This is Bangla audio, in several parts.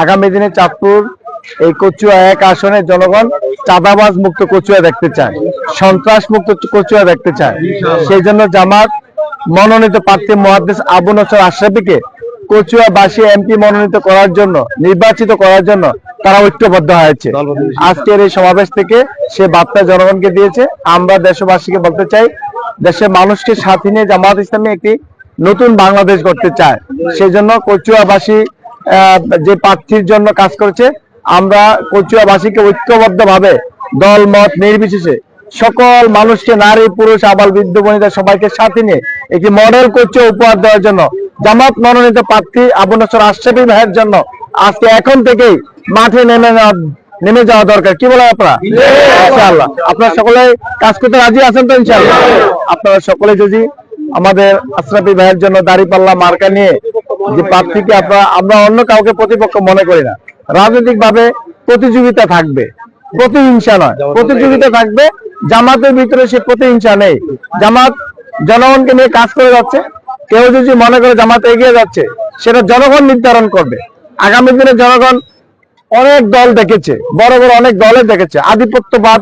আগামী দিনে চাঁদপুর এই কচুয়া 1 আসনে জনগণ চাঁদাবাজ মুক্ত কচুয়া দেখতে চায়, সন্ত্রাস মুক্ত কচুয়া দেখতে চায়। সেই জন্য জামাত মনোনীত প্রার্থী মুহাদ্দিস আবু নসর আশরাফীকে কচুয়াবাসী এমপি মনোনীত করার জন্য, নির্বাচিত করার জন্য তারা ঐক্যবদ্ধ হয়েছে। আজকের এই সমাবেশ থেকে সে বার্তা জনগণকে দিয়েছে। আমরা দেশবাসীকে বলতে চাই, দেশের মানুষকে সাথে নিয়ে জামাত ইসলামী একটি নতুন বাংলাদেশ গড়তে চায়। সেই জন্য কচুয়াবাসী যে প্রার্থীর জন্য কাজ করছে, আমরা কচুয়াবাসীকে ঐক্যবদ্ধভাবে দল মত নির্বিশেষে সকল মানুষকে, নারী পুরুষ আবাল বৃদ্ধ বনিতা সবাইকে সাথে নিয়ে একটি মডেল কচুয়া উপহার দেওয়ার জন্য জামাত মনোনীত প্রার্থী আবু নসর আশরাফী ভাইয়ের জন্য আজকে এখন থেকেই মাঠে নেমে যাওয়া দরকার। কি বলেন আপনারা? ইনশাআল্লাহ আপনারা সকলে কাজ করতে রাজি আছেন তো? ইনশাআল্লাহ আপনারা সকলে যদি আমাদের আশরাফী ভাইয়ের জন্য দাঁড়িপাল্লা মার্কা নিয়ে যে প্রার্থীকে আমরা অন্য কাউকে প্রতিপক্ষ মনে করি না। রাজনৈতিক ভাবে প্রতিযোগিতা থাকবে, প্রতিহিংসা নয়, প্রতিযোগিতা থাকবে। জামাতের ভিতরে সে প্রতিহিংসা নেই। জামাত জনগণকে নিয়ে কাজ করে যাচ্ছে। কেউ যদি মনে করে জামাত এগিয়ে যাচ্ছে, সেটা জনগণ নির্ধারণ করবে। আগামী দিনে জনগণ অনেক দল দেখেছে, বড় বড় অনেক দলে দেখেছে, আধিপত্যবাদ,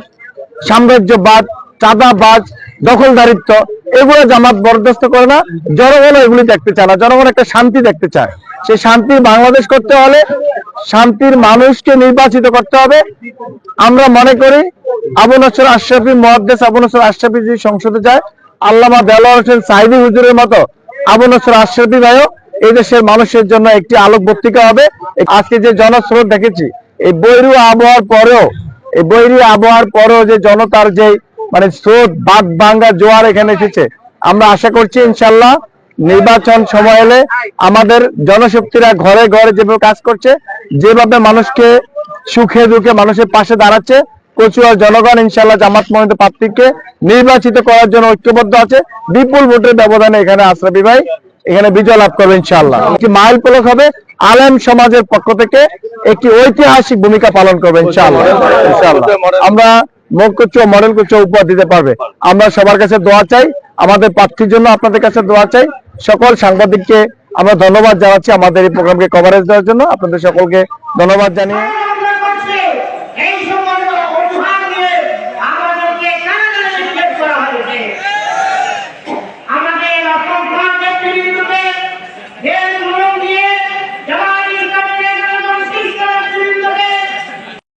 সাম্রাজ্যবাদ, চাঁদাবাজ, দখলদারিত্ব, এগুলো জামাত বরদাস্ত করে না। জনগণ এগুলি দেখতে চায় না। জনগণ একটা শান্তি দেখতে চায়। সেই শান্তির বাংলাদেশ করতে হলে শান্তির মানুষকে নির্বাচিত করতে হবে। আমরা মনে করি আবু নসর আশরাফী, মুহাদ্দিস আবু নসর আশরাফী যদি সংসদে যায়, আল্লামা দেলোয়ার হোসেন সাঈদী হুজুরের মতো আবু নসর আশরাফী ভাইও এই দেশের মানুষের জন্য একটি আলোকবর্তিকা হবে। আজকে যে জনস্রোত দেখেছি, এই বৈরী আবহাওয়ার পরেও যে জনতার যে স্রোত, বাদ ভাঙ্গা জোয়ার এখানে এসেছে, আমরা আশা করছি ইনশাআল্লাহ নির্বাচন সময় এলে আমাদের জনশক্তিরা ঘরে ঘরে যেভাবে কাজ করছে, যেভাবে মানুষকে সুখে দুঃখে মানুষের পাশে দাঁড়াচ্ছে, কচুয়ার জনগণ ইনশাআল্লাহ জামাত মনোনীত প্রার্থীকে নির্বাচিত করার জন্য ঐক্যবদ্ধ আছে। বিপুল ভোটের ব্যবধানে এখানে আশরাফী ভাই এখানে বিজয় লাভ করবে ইনশাআল্লাহ। একটি মাইল ফলক হবে, আলেম সমাজের পক্ষ থেকে একটি ঐতিহাসিক ভূমিকা পালন করবে ইনশাআল্লাহ। আমরা কচুয়া মডেল কচুয়া উপহার দিতে পারবে। আমরা সবার কাছে দোয়া চাই, আমাদের প্রার্থীর জন্য আপনাদের কাছে দোয়া চাই। সকল সাংবাদিককে আমরা ধন্যবাদ জানাচ্ছি আমাদের এই প্রোগ্রামকে কভারেজ দেওয়ার জন্য। আপনাদের সকলকে ধন্যবাদ জানিয়ে